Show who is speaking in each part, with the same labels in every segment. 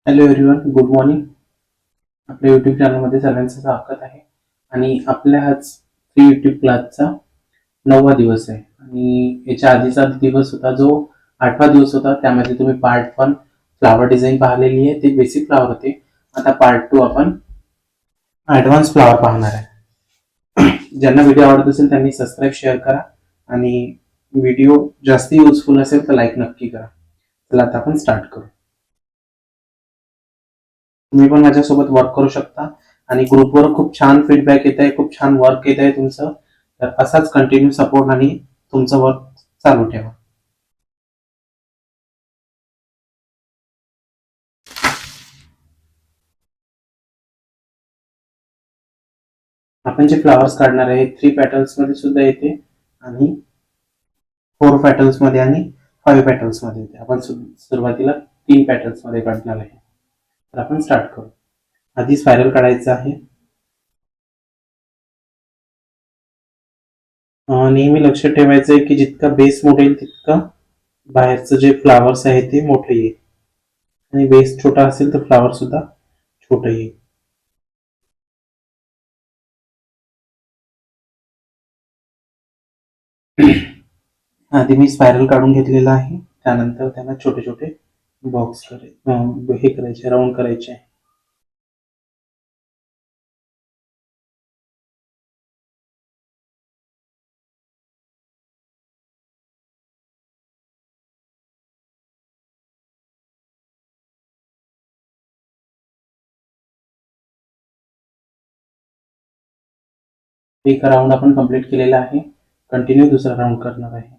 Speaker 1: Hello everyone, good morning. आपल्या YouTube चॅनलमध्ये सर्वांचं स्वागत आहे. आणि आपल्या आज फ्री यूट्यूब क्लासचा 9वा दिवस आहे. आणि याच्या आधीचा दिवस होता जो 8वा दिवस होता. त्यामध्ये तुम्ही पार्ट 1 फ्लावर डिझाईन पाहिलेली आहे, ते बेसिक फ्लावर होते. आता पार्ट 2 आपण ॲडव्हान्स फ्लावर पाहणार आहे. ज्यांना व्हिडिओ आवडत असेल त्यांनी सबस्क्राईब, शेअर करा आणि व्हिडिओ जास्त युजफुल असेल तर लाईक नक्की करा. चला आता आपण स्टार्ट करू. तुम्ही पण माझ्यासोबत वर्क करू शकता आणि ग्रुपवर खूप छान फीडबॅक येत आहे, खूप छान वर्क येत आहे तुमचं. तर असाच कंटिन्यू सपोर्ट आणि तुमचं वर्क चालू ठेवा. आपण जे फ्लावर्स काढणार आहे 3 पॅटर्न्स मध्ये सुद्धा येते आणि 4 पॅटर्न्स मध्ये आणि 5 पॅटर्न्स मध्ये येते. आपण सुरुवातीला 3 पॅटर्न्स मध्ये काढणार आहे. तर आपण स्टार्ट करू. आधी स्पायरल काढायचं आहे. नेहमी लक्ष ठेवायचं आहे की जितका बेस मोठेल तितका बाहेरचं जे फ्लावर्स आहे ते मोठे येईल. आणि बेस छोटा असेल तर फ्लावर सुद्धा छोटं येईल. आधी मी स्पायरल काढून घेतलेला आहे. त्यानंतर त्यांना छोटे छोटे बॉक्स हे करायचे, राऊंड करायचे. एक राऊंड आपण कंप्लीट केलेला आहे. कंटिन्यू दुसरा राऊंड करणार आहे.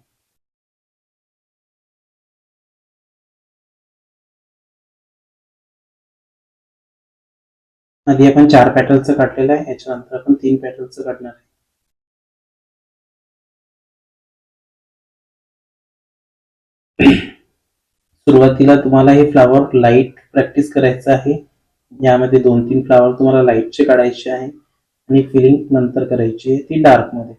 Speaker 1: आधी आपण 4 पॅटर्नचं काढलेलं आहे. याच्यानंतर आपण 3 पॅटर्नचं काढणार आहे. सुरुवातीला तुम्हाला हे फ्लावर लाईट प्रॅक्टिस करायचं आहे. यामध्ये 2-3 फ्लावर तुम्हाला लाईटचे काढायचे आहे आणि फिलिंग नंतर करायची आहे ती डार्क मध्ये.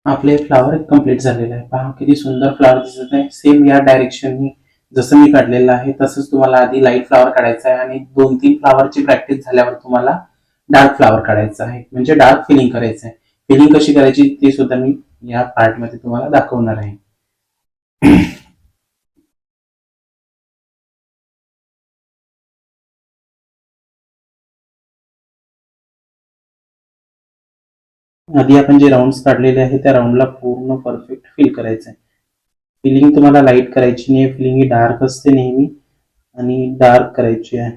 Speaker 1: आपले फ्लावर कम्प्लीट झालेले आहे. पहा किती सुंदर फ्लावर दिसत आहे. सेम या डायरेक्शननी जसं मी काढलेलं आहे तसंच तुम्हाला आधी लाईट फ्लावर काढायचं आहे आणि 2-3 फ्लावरची प्रॅक्टिस झाल्यावर तुम्हाला डार्क फ्लावर काढायचं आहे, म्हणजे डार्क फिलिंग करायचं आहे. फिलिंग कशी करायची ते सुद्धा मी या पार्टमध्ये तुम्हाला दाखवणार आहे. आधी आपण जे राऊंड काढलेले आहे त्या राऊंडला पूर्ण परफेक्ट फिल करायचं आहे. फिलिंग तुम्हाला लाईट करायची नाही, फिलिंग ही डार्क असते नेहमी आणि डार्क करायची आहे.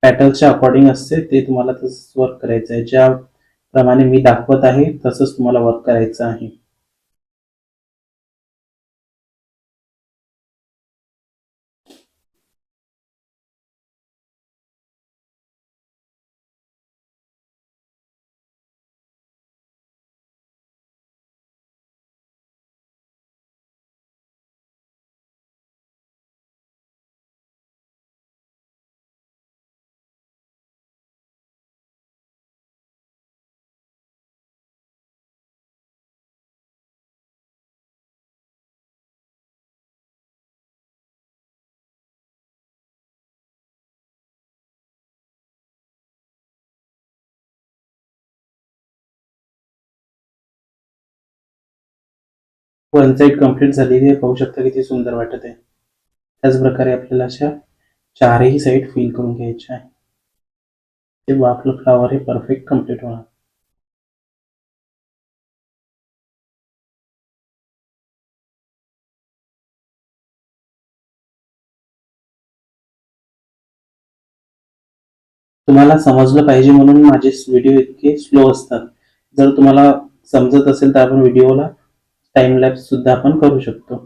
Speaker 1: पॅटर्नच्या अकॉर्डिंग असते ते तुम्हाला तसंच वर्क करायचं आहे. ज्याप्रमाणे मी दाखवत आहे तसंच तुम्हाला वर्क करायचं आहे. वन साईड कंप्लीट झालेली आहे, पाहू शकता किती सुंदर वाटत आहे. त्याच प्रकारे आपल्याला अशा चारही साईड फिल करून घ्यायच्या आहे, तेव्हा आपलं फ्लावर हे परफेक्ट कंप्लीट होणार. तुम्हाला समजलं पाहिजे म्हणून माझे व्हिडिओ इतके स्लो असतात. जर तुम्हाला समजत असेल तर आपण व्हिडिओला टाइम लॅप्स सुद्धा आपण करू शकतो.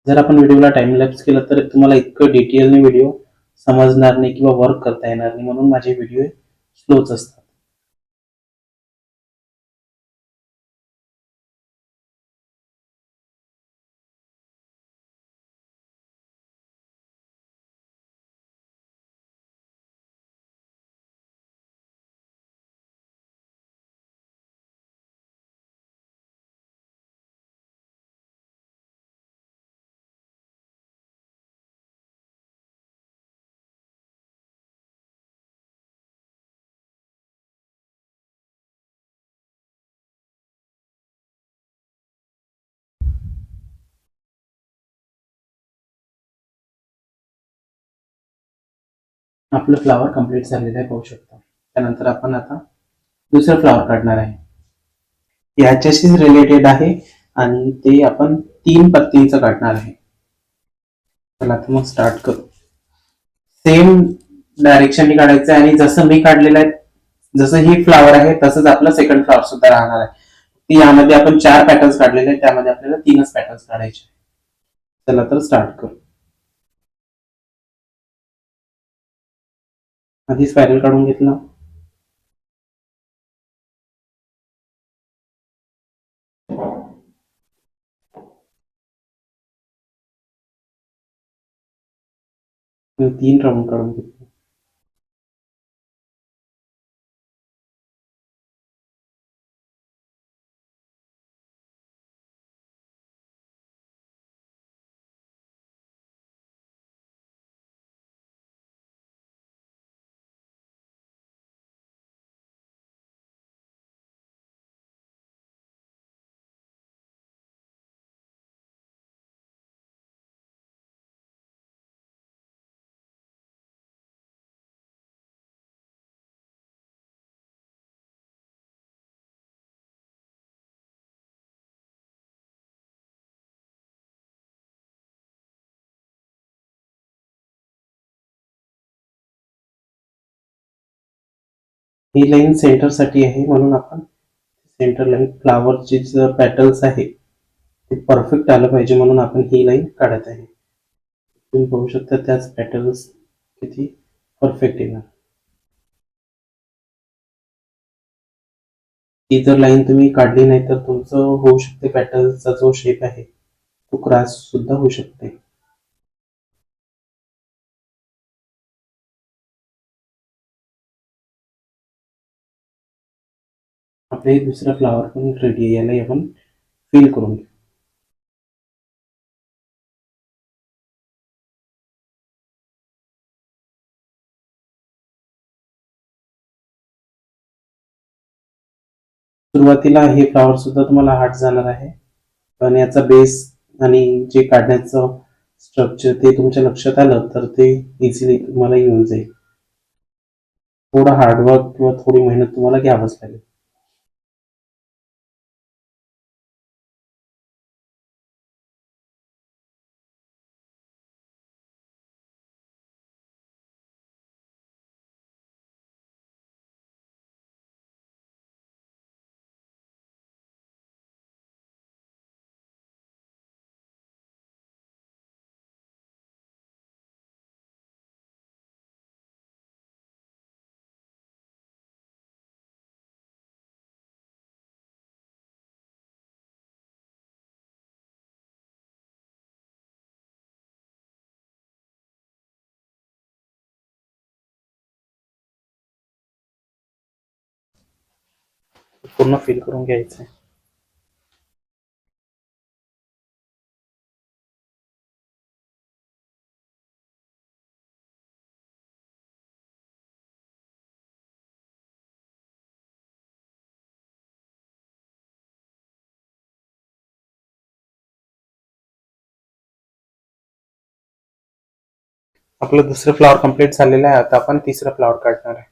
Speaker 1: जर आपण व्हिडिओला टाइम लॅप्स केलं तर तुम्हाला इतकं डिटेलने व्हिडिओ समजणार नाही किंवा वर्क करता येणार नाही, म्हणून माझे व्हिडिओ स्लोच असतात. आपलं फ्लावर कंप्लीट झालेलं आहे, पाहू शकता. त्यानंतर आपण आता दुसरं फ्लावर काढणार आहे, याच्याशीच रिलेटेड आहे आणि ते आपण 3 पत्तीचं काढणार आहे. चला आता मग स्टार्ट करू. सेम डायरेक्शनने काढायचं आहे आणि जसं मी काढलेलं आहे, जसं ही फ्लावर आहे तसंच आपलं सेकंड फ्लावर सुद्धा राहणार आहे. यामध्ये आपण 4 पॅटर्न्स काढलेले आहेत, त्यामध्ये आपल्याला 3च पॅटर्न्स काढायचे. चला तर स्टार्ट करू. आधी स्पायरल काढून घेतलं, मी 3 राऊंड काढून घेतले. ही लाईन सेंटर साठी आहे, म्हणून आपण सेंटर लाईन फ्लावरचे जे पॅटर्न्स आहे ते परफेक्ट आलं पाहिजे, म्हणून आपण ही लाईन काढत आहे. तुम्ही पाहू शकता त्याच पॅटर्न्स किती परफेक्ट येणार. ती जर लाईन तुम्ही काढली नाही तर तुमचं होऊ शकते पॅटर्नचा जो शेप आहे तो क्रॉस सुद्धा होऊ शकते. आपले दुसरा फ्लावर पण रेडी आहे, याला आपण फिल करून घेऊ. सुरुवातीला हे फ्लावर सुद्धा तुम्हाला हार्ड जाणार आहे, पण याचा बेस आणि जे काढण्याचं स्ट्रक्चर ते तुमच्या लक्षात आलं तर ते इझिली तुम्हाला येऊन जाईल. थोडं हार्डवर्क किंवा थोडी मेहनत तुम्हाला घ्यावंच लागेल. पूर्ण फिल करून घ्यायचं आहे. आपलं दुसरं फ्लॉवर कंप्लीट झालेलं आहे. आता आपण तिसरं फ्लॉवर काढणार आहे.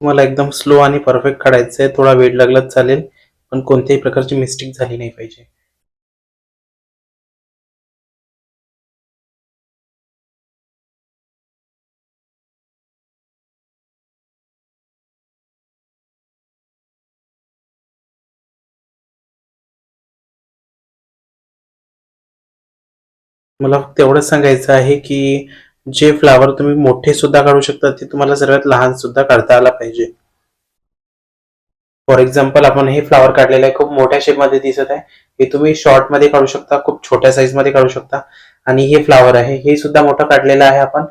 Speaker 1: तुम्हाला एकदम स्लो आणि परफेक्ट काढायचं आहे. थोडा वेळ लागला चालेल, पण कोणत्याही प्रकारची मिस्टेक झाली नाही पाहिजे. मला फक्त एवढंच सांगायचं आहे की जे फ्लावर तुम्ही मोठे सुद्धा काढू शकता ते तुम्हाला सर्वात लहान सुद्धा काढता आला पाहिजे. फॉर एक्झाम्पल आपण हे फ्लावर काढलेलं आहे, खूप मोठ्या शेपमध्ये दिसत आहे. हे तुम्ही शॉर्ट मध्ये काढू शकता, खूप छोट्या साईज मध्ये काढू शकता. आणि हे फ्लावर आहे, हे सुद्धा मोठं काढलेलं आहे आपण.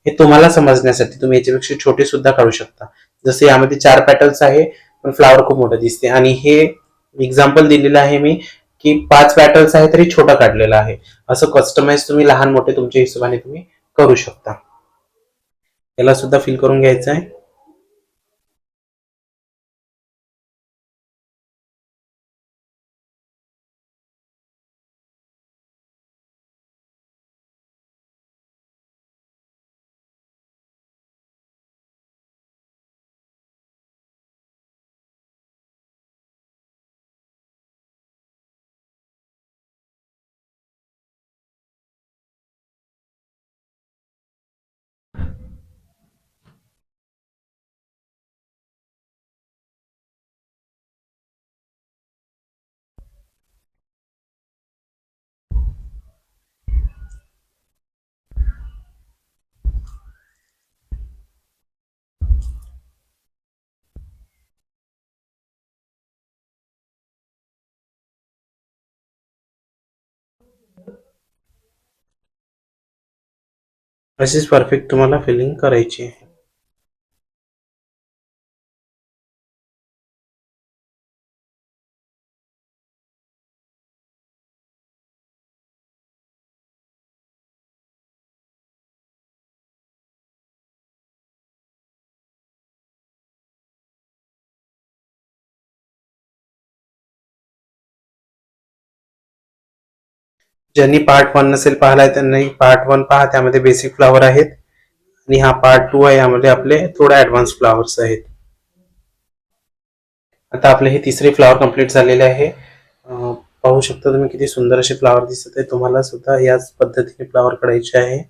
Speaker 1: हे तुम्हाला समजण्यासाठी तुम्ही याच्यापेक्षा छोटे सुद्धा काढू शकता. जसे यामध्ये 4 पॅटल्स आहे, पण फ्लावर खूप मोठं दिसते. आणि हे एक्झाम्पल दिलेलं आहे मी की 5 पॅटल्स आहे तरी छोटा काढलेला आहे. असं कस्टमाइज तुम्ही लहान मोठे तुमच्या हिशोबाने तुम्ही करू शकता. याला सुद्धा फिल करून घ्यायचं आहे. अशीच परफेक्ट तुम्हाला फिलिंग करायची आहे. ज्यांनी पार्ट 1 नसेल पाहिलाय त्यांनी पार्ट 1 पहा, त्यामध्ये बेसिक फ्लावर आहेत. आणि हा पार्ट 2 आहे, यामध्ये आपले थोडे ऍडव्हान्स फ्लावर्स आहेत. आता आपले हे तिसरे फ्लावर कंप्लीट झालेले आहे. पाहू शकता तुम्ही किती सुंदर असे फ्लावर दिसत आहे. तुम्हाला सुद्धा याच पद्धतीने फ्लावर काढायचे आहे.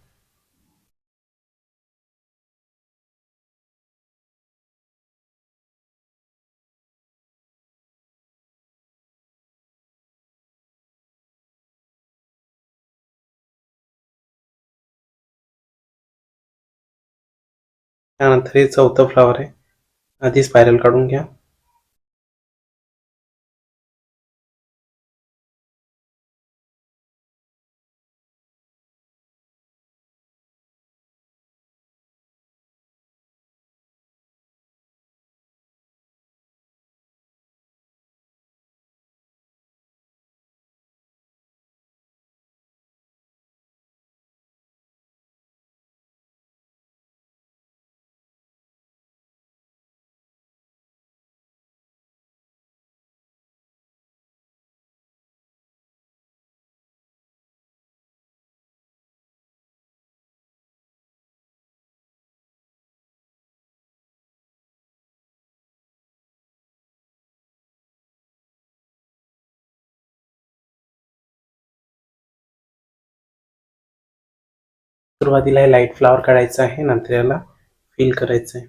Speaker 1: त्यानंतर हे चौथं फ्लावर आहे. आधी स्पायरल काढून घ्या. सुरुवातीला हे लाईट फ्लावर काढायचं आहे, नंतर याला फिल करायचं आहे.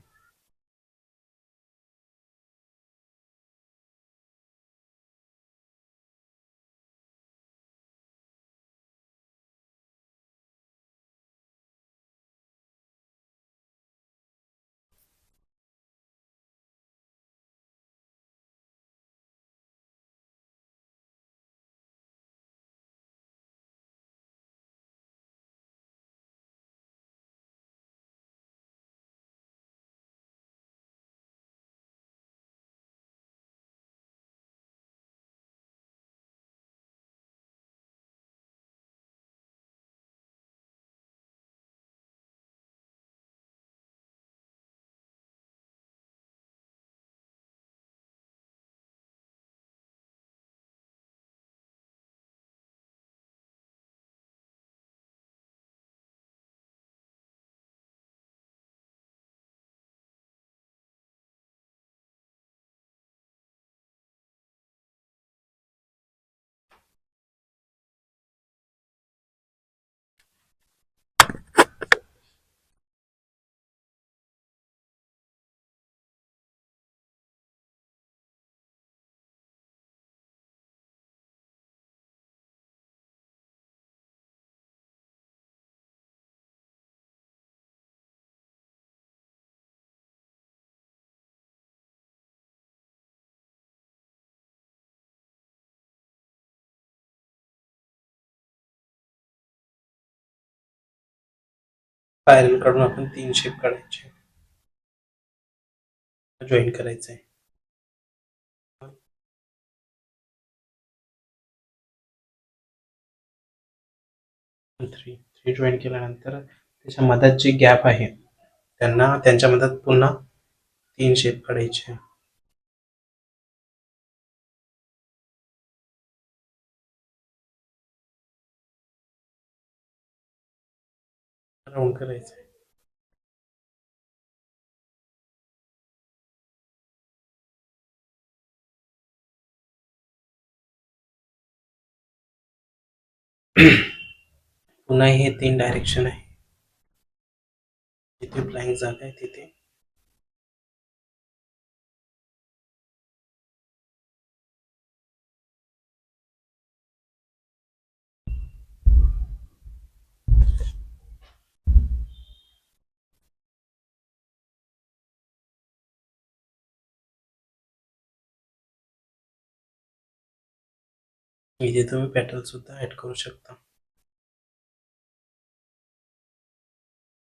Speaker 1: स्पायरल काढून आपण 3 शेप काढायचे, जॉईन करायचं आहे. 3 जॉईन केल्यानंतर त्याच्या मधात जे गॅप आहे त्यांच्या मधात पुन्हा 3 शेप काढायचे. राऊंड करायचं आहे. पुन्हा हे 3 डायरेक्शन आहे, जिथे ब्लँक जागा आहे तिथे इथे तुम्ही पेटल सुद्धा ऍड करू शकता,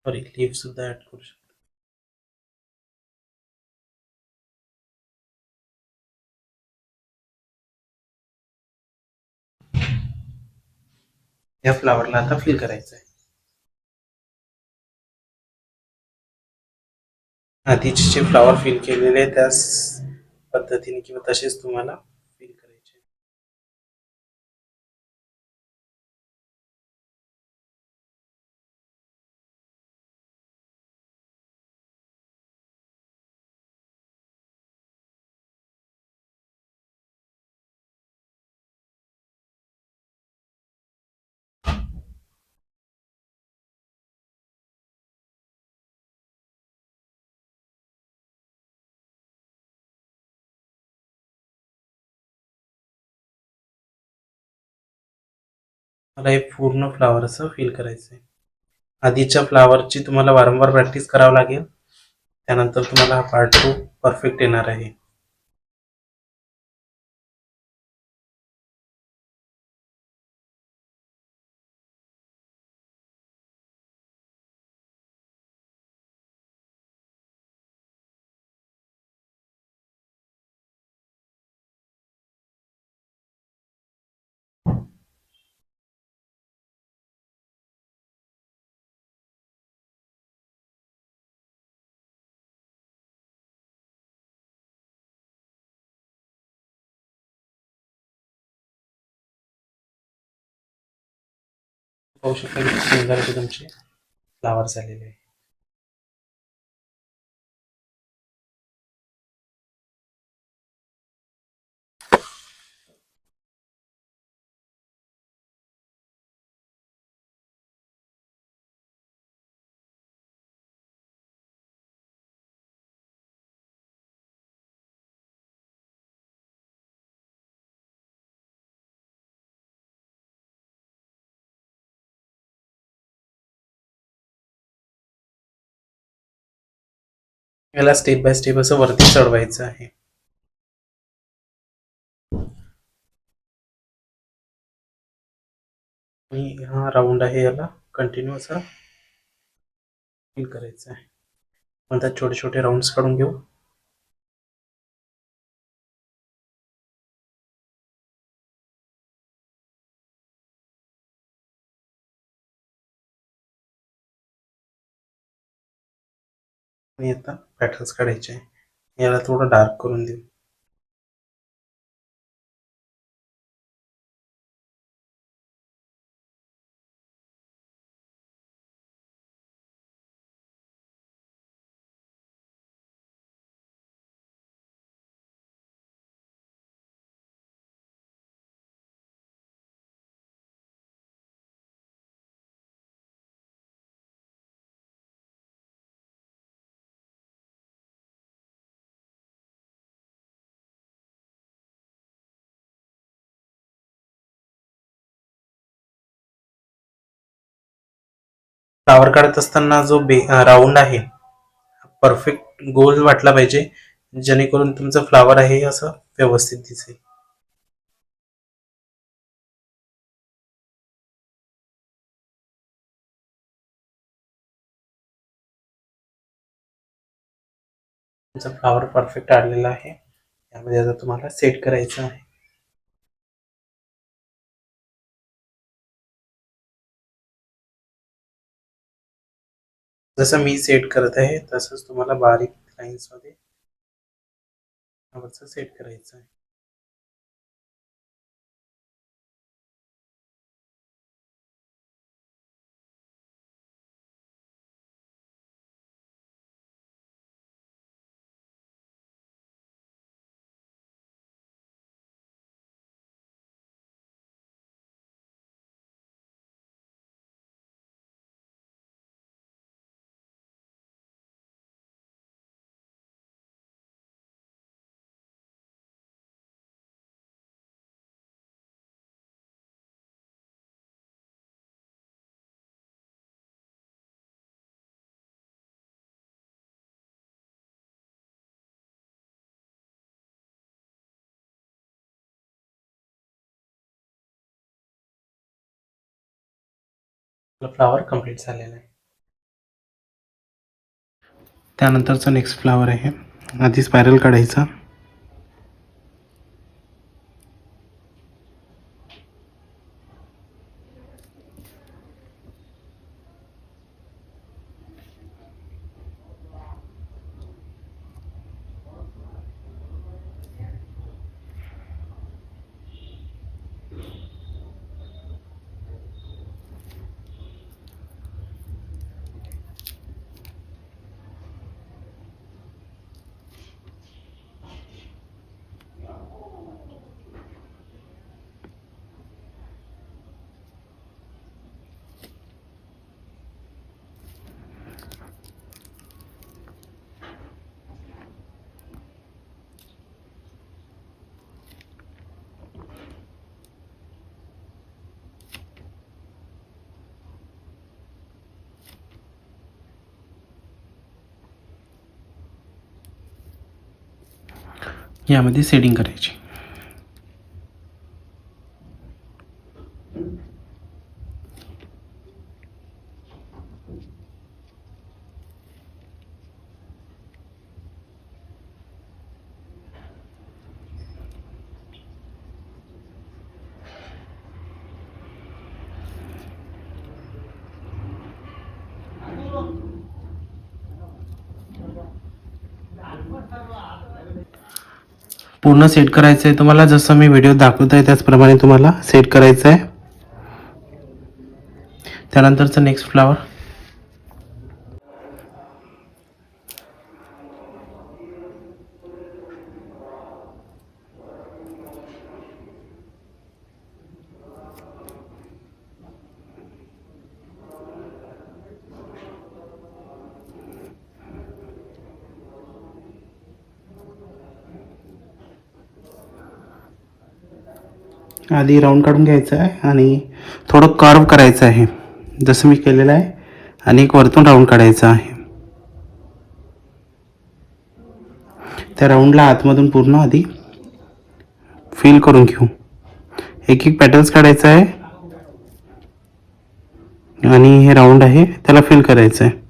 Speaker 1: सॉरी लीफ सुद्धा ऍड करू शकता. या फ्लावरला आता फिल करायचं आहे. आधीचे जे फ्लावर फिल केलेले आहे त्याच पद्धतीने किंवा तसेच तुम्हाला फिल करायचे. मला हे पूर्ण फ्लावर असं फिल करायचं आहे. आधीच्या फ्लावरची तुम्हाला वारंवार प्रॅक्टिस करावं लागेल, त्यानंतर तुम्हाला हा पार्ट 2 परफेक्ट येणार आहे. पाहू शकता की सुंदर असे तुमचे फ्लावर झालेले आहे. याला स्टेप बाय स्टेप असं वरती चढवायचं आहे. आणि हा राऊंड आहे, याला कंटिन्यू असा फिल करायचा आहे. मग त्यात छोटे छोटे राऊंड्स काढून घेऊ. आणि आता पॅटर्न्स काढायचे आहे. याला थोडं डार्क करून देऊ. फ्लावर काढत असताना जो राऊंड आहे परफेक्ट गोल वाटला पाहिजे, जेणेकरून तुमचं फ्लावर आहे असं व्यवस्थित दिसेल. तुमचा फ्लावर परफेक्ट आलेला आहे. यामध्ये आता तुम्हाला सेट करायचं आहे. जसं मी सेट करत आहे तसंच तुम्हाला बारीक लाईन्स मध्ये फ्लावरचं सेट करायचं आहे. फ्लावर कंप्लीट झालेला आहे. त्यानंतरचा नेक्स्ट फ्लावर आहे. आधी स्पायरल काढायचा. यामध्ये सेटिंग करायची. पूर्ण सेट करायचं आहे तुम्हाला. जसं मी व्हिडिओ दाखवत आहे त्याचप्रमाणे तुम्हाला सेट करायचं आहे. त्यानंतरचं नेक्स्ट फ्लावर. आधी राऊंड काढून घ्यायचं आहे आणि थोडं कर्व करायचं आहे जसं मी केलेलं आहे, आणि एक वरतून राऊंड काढायचा आहे. त्या राऊंडला आतमधून पूर्ण आधी फिल करून घेऊ. एक एक पॅटर्न्स काढायचा आहे आणि हे राऊंड आहे त्याला फिल करायचं आहे.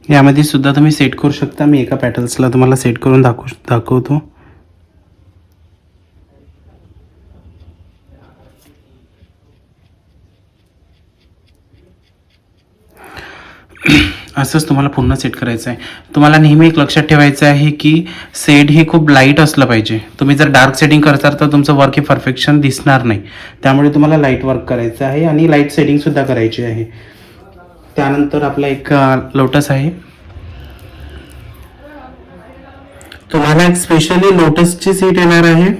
Speaker 1: यामध्ये सुद्धा तुम्ही सेट करू शकता. मी एका पॅटर्न्सला तुम्हाला सेट करून दाखवतो. असंच तुम्हाला पूर्ण सेट करायचं आहे. तुम्हाला नेहमी एक लक्षात ठेवायचं आहे की सेट हे खूप लाईट असलं पाहिजे. तुम्ही जर डार्क सेटिंग करताल तर तुमचं वर्क हे परफेक्शन दिसणार नाही. त्यामुळे तुम्हाला लाईट वर्क करायचं आहे आणि लाईट सेटिंगसुद्धा करायची आहे. त्यानंतर आपला एक लोटस आहे. तुम्हाला एक स्पेशली लोटसची सीट येणार आहे.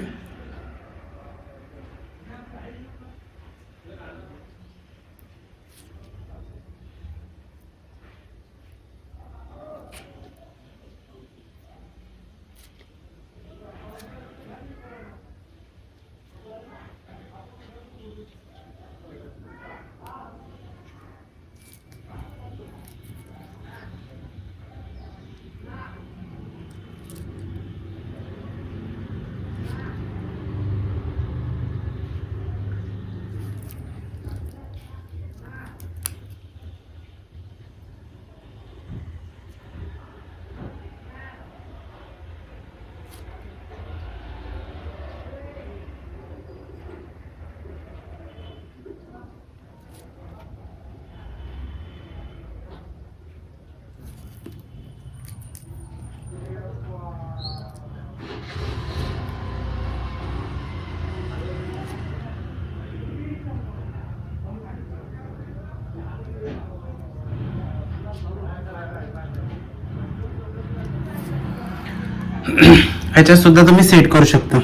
Speaker 1: ह्याच्यात सुद्धा तुम्ही सेट करू शकता.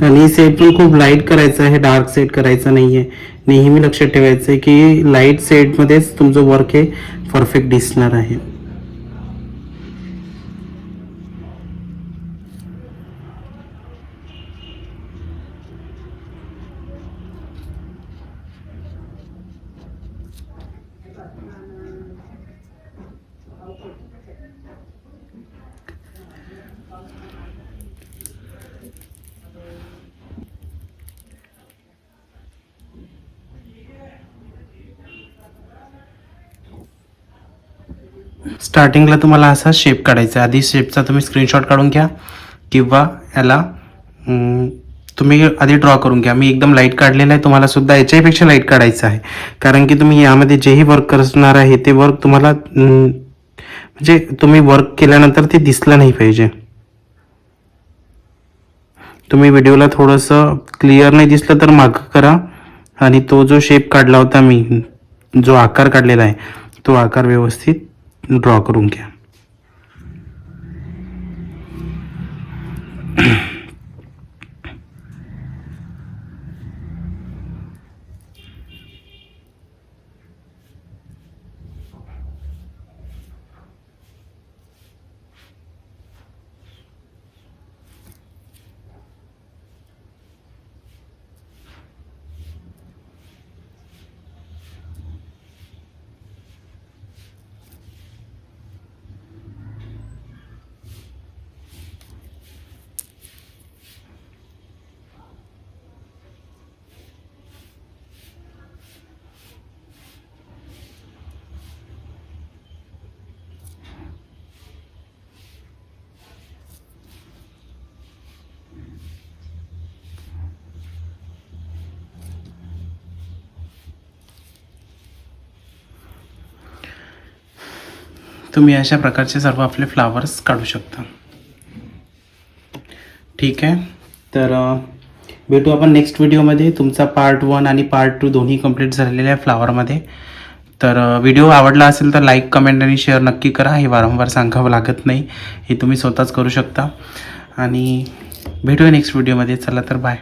Speaker 1: आणि सेट पण खूप लाईट करायचं आहे, डार्क सेट करायचं नाहीये. नेहमी लक्षात ठेवायचं आहे की लाईट सेटमध्येच तुमचं वर्क हे परफेक्ट दिसणार आहे. स्टार्टिंगला तुम्हाला असा शेप काढायचा आहे. आधी शेपचा तुम्ही स्क्रीनशॉट काढून घ्या किंवा याला तुम्ही आधी ड्रॉ करून घ्या. मी एकदम लाईट काढलेला आहे. तुम्हाला सुद्धा याच्यापेक्षा लाईट काढायचं आहे, कारण की तुम्ही यामध्ये जेही वर्क करणार आहे ते वर्क तुम्हाला म्हणजे तुम्ही वर्क केल्यानंतर ते दिसलं नाही पाहिजे. तुम्ही व्हिडिओला थोडंसं क्लिअर नाही दिसलं तर मागं करा आणि तो जो शेप काढला होता मी, जो आकार काढलेला आहे तो आकार व्यवस्थित ड्रॉ करून घ्या. तुम्ही अशा प्रकारचे सर्व आपले फ्लावर्स काढू शकता. ठीक आहे, तर भेटू आपण नेक्स्ट व्हिडिओमध्ये. तुमचा पार्ट 1 आणि पार्ट 2 दोन्ही कंप्लीट झालेले आहे फ्लावरमध्ये. तर व्हिडिओ आवडला असेल तर लाईक, कमेंट आणि शेअर नक्की करा. हे वारंवार सांगावं लागत नाही, हे तुम्ही स्वतःच करू शकता. आणि भेटूया नेक्स्ट व्हिडिओमध्ये. चला तर बाय.